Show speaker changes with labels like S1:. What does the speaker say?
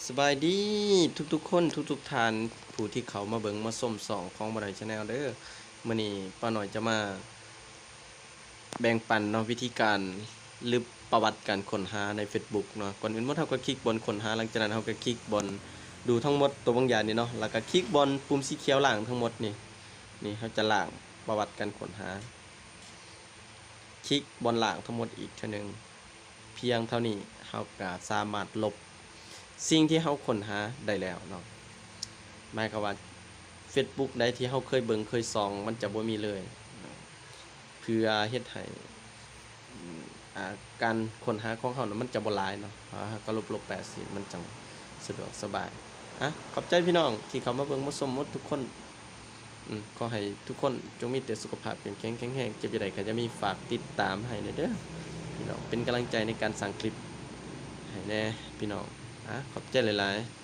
S1: สบายดีทุกๆคนทุกๆท่านผู้ที่เขามาเบิ่งมาส้มส่องของบ่ได้ชาแนลเด้อมื้อนี้ป้าหน่อยจะมาแบ่งปันเนาะวิธีการลึกประวัติการค้นหาใน Facebook เนาะก่อนอื่นเราก็คลิกบนค้นหาหลังจากนั้นเราก็คลิกบนดูทั้งหมดตัวบางอย่างนี่เนาะแล้วก็คลิกบนปุ่มสีเขียวล่างทั้งหมดนี่เขาจะล่างประวัติการค้นหาคลิกบนล่างทั้งหมดอีกเท่านึงเพียงเท่านี้เราก็สามารถลบสิ่งที่เราค้นหาได้แล้วเนาะหมายความว่า Facebook ใดที่เราเคยเบิ่งเคยส่องมันจะบ่มีเลยเพื่อเฮ็ดให้การค้นหาของเรามันจะบ่หลายเนาะก็ลบ80มันจังสะดวกสบายขอบใจพี่น้องที่เข้ามาเบิ่งมาชมหมดทุกคนขอให้ทุกคนจงมีแต่สุขภาพแข็งแรงเจ็บอย่าใดก็จะมีฝากติดตามให้เด้อพี่น้องเป็นกำลังใจในการสร้างคลิปให้แน่พี่น้องขอบใจหลายๆ